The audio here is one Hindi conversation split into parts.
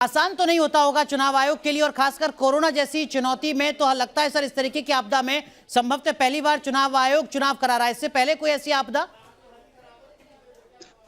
आसान तो नहीं होता होगा चुनाव आयोग के लिए, और खासकर कोरोना जैसी चुनौती में तो लगता है सर इस तरीके की आपदा में संभवतः पहली बार चुनाव आयोग चुनाव करा रहा है। इससे पहले कोई ऐसी आपदा?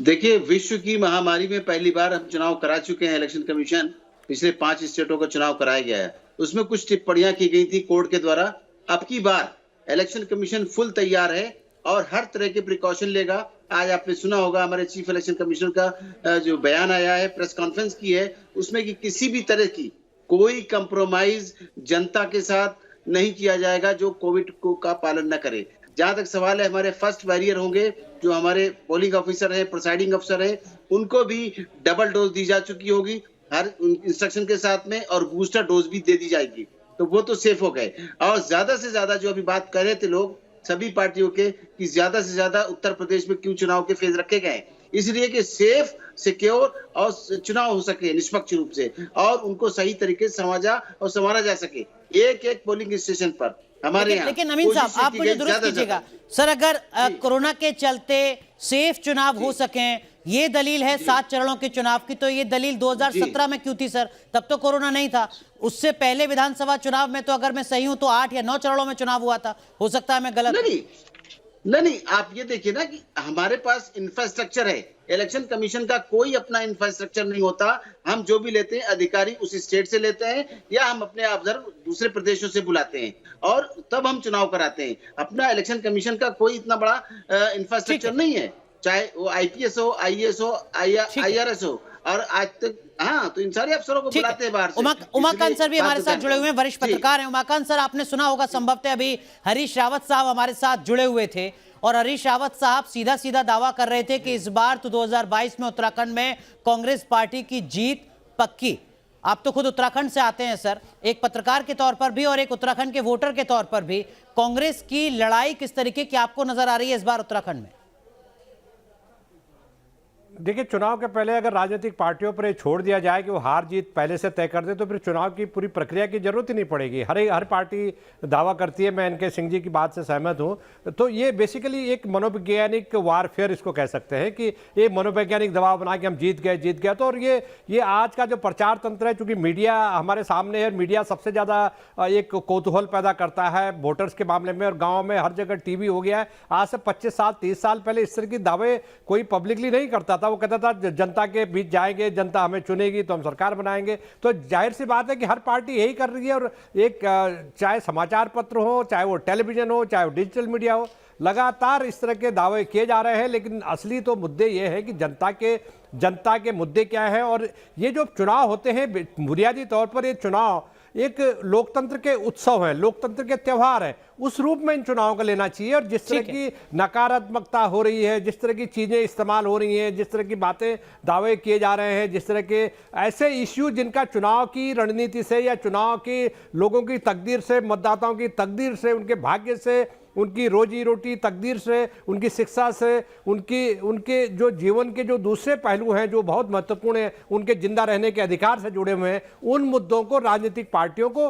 देखिए, विश्व की महामारी में पहली बार हम चुनाव करा चुके हैं। इलेक्शन कमीशन पिछले 5 स्टेटों का चुनाव कराया गया है, उसमें कुछ टिप्पणियां की गई थी कोर्ट के द्वारा। अब की बार इलेक्शन कमीशन फुल तैयार है और हर तरह के प्रिकॉशन लेगा। आज आपने सुना होगा हमारे चीफ इलेक्शन कमिश्नर का जो बयान आया है, प्रेस कॉन्फ्रेंस की है, उसमें कि किसी भी तरह की कोई कंप्रोमाइज जनता के साथ नहीं किया जाएगा जो कोविड को का पालन न करे। जहां तक सवाल है, हमारे फर्स्ट बैरियर होंगे जो हमारे पोलिंग ऑफिसर हैं, प्रिसाइडिंग अफसर हैं, उनको भी डबल डोज दी जा चुकी होगी हर इंस्ट्रक्शन के साथ में, और बूस्टर डोज भी दे दी जाएगी, तो वो तो सेफ हो गए। और ज्यादा से ज्यादा जो अभी बात कर रहे थे लोग सभी पार्टियों के कि ज्यादा से ज्यादा उत्तर प्रदेश में क्यों चुनाव के फेज रखे गए, इसलिए कि सेफ, सिक्योर और चुनाव हो सके निष्पक्ष रूप से, और उनको सही तरीके से समझा और संवारा जा सके एक एक पोलिंग स्टेशन पर हमारे यहाँ। लेकिन अमीन साहब, आप मुझे दुरुस्त कीजिएगा सर, अगर कोरोना के चलते सेफ चुनाव हो सके, ये दलील है 7 चरणों के चुनाव की, तो ये दलील 2017 में क्यों थी सर? तब तो कोरोना नहीं था। उससे पहले विधानसभा चुनाव में तो अगर मैं सही हूं तो 8 या 9 चरणों में चुनाव हुआ था। हो सकता है मैं गलत। नहीं, आप ये देखिए ना कि हमारे पास इंफ्रास्ट्रक्चर है। इलेक्शन कमीशन का कोई अपना इंफ्रास्ट्रक्चर नहीं होता। हम जो भी लेते हैं अधिकारी उस स्टेट से लेते हैं, या हम अपने ऑब्जर्व दूसरे प्रदेशों से बुलाते हैं और तब हम चुनाव कराते हैं। अपना इलेक्शन कमीशन का कोई इतना बड़ा इंफ्रास्ट्रक्चर नहीं है, चाहे वो आईपीएस हो, आईएएस हो, आईआरएस हो, और आज तक तो इन सारे अफसरों को बुलाते हैं बाहर से। उमाकांत सर भी हमारे साथ जुड़े हुए हैं, वरिष्ठ पत्रकार हैं। उमाकांत सर, आपने सुना होगा संभवतः अभी हरीश रावत साहब हमारे साथ जुड़े हुए थे, और हरीश रावत साहब सीधा सीधा दावा कर रहे थे कि इस बार तो 2022 में उत्तराखंड में कांग्रेस पार्टी की जीत पक्की। आप तो खुद उत्तराखंड से आते हैं सर, एक पत्रकार के तौर पर भी और एक उत्तराखंड के वोटर के तौर पर भी, कांग्रेस की लड़ाई किस तरीके की आपको नजर आ रही है इस बार उत्तराखंड में? देखिए, चुनाव के पहले अगर राजनीतिक पार्टियों पर ये छोड़ दिया जाए कि वो हार जीत पहले से तय कर दे, तो फिर चुनाव की पूरी प्रक्रिया की जरूरत ही नहीं पड़ेगी। हर पार्टी दावा करती है, मैं एनके सिंह जी की बात से सहमत हूं। तो ये बेसिकली एक मनोवैज्ञानिक वारफेयर इसको कह सकते हैं कि ये मनोवैज्ञानिक दबाव बना कि हम जीत गए। तो और ये आज का जो प्रचार तंत्र है, चूंकि मीडिया हमारे सामने है, मीडिया सबसे ज़्यादा एक कौतूहल पैदा करता है वोटर्स के मामले में, और गाँव में हर जगह टीवी हो गया है। आज से 25 साल 30 साल पहले इस तरह की दावे कोई पब्लिकली नहीं करता था। वो कहता था जनता के बीच जाएंगे, जनता हमें चुनेगी तो हम सरकार बनाएंगे। तो जाहिर सी बात है कि हर पार्टी यही कर रही है, और एक चाहे समाचार पत्र हो, चाहे वो टेलीविजन हो, चाहे वो डिजिटल मीडिया हो, लगातार इस तरह के दावे किए जा रहे हैं। लेकिन असली तो मुद्दे ये है कि जनता के मुद्दे क्या है। और ये जो चुनाव होते हैं, बुनियादी तौर पर ये चुनाव एक लोकतंत्र के उत्सव है, लोकतंत्र के त्यौहार है, उस रूप में इन चुनावों को लेना चाहिए। और जिस तरह की नकारात्मकता हो रही है, जिस तरह की चीजें इस्तेमाल हो रही हैं, जिस तरह की बातें दावे किए जा रहे हैं, जिस तरह के ऐसे इश्यू जिनका चुनाव की रणनीति से या चुनाव की लोगों की तकदीर से, मतदाताओं की तकदीर से, उनके भाग्य से, उनकी रोजी रोटी तकदीर से, उनकी शिक्षा से, उनके जो जीवन के जो दूसरे पहलू हैं जो बहुत महत्वपूर्ण हैं, उनके जिंदा रहने के अधिकार से जुड़े हुए हैं, उन मुद्दों को राजनीतिक पार्टियों को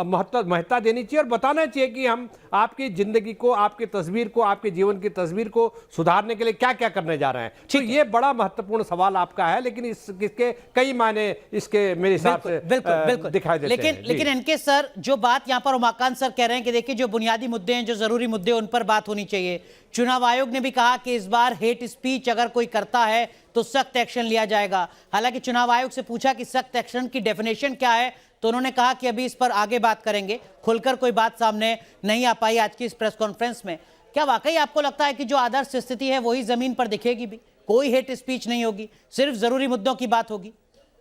महत्ता देनी चाहिए और बताना चाहिए कि हम आपकी जिंदगी को, आपकी तस्वीर को, आपके जीवन की तस्वीर को सुधारने के लिए क्या क्या करने जा रहे हैं। तो ये बड़ा महत्वपूर्ण सवाल आपका है, लेकिन इसके कई मायने इसके मेरे हिसाब से बिल्कुल दिखाई देते हैं। लेकिन इनके सर जो बात यहाँ पर उमाकांत सर कह रहे हैं कि देखिए जो बुनियादी मुद्दे हैं, जो जरूरी मुद्दे, उन पर बात होनी चाहिए। चुनाव आयोग ने भी कहा कि इस बार हेट स्पीच अगर कोई करता है तो सख्त एक्शन लिया जाएगा। हालांकि चुनाव आयोग से पूछा कि सख्त एक्शन की डेफिनेशन क्या है, तो उन्होंने कहा कि अभी इस पर आगे बात करेंगे। खुलकर कोई बात सामने नहीं आ पाई आज की इस प्रेस कॉन्फ्रेंस में। क्या वाकई आपको लगता है कि जो आदर्श स्थिति है वही जमीन पर दिखेगी भी? कोई हेट स्पीच नहीं होगी, सिर्फ जरूरी मुद्दों की बात होगी?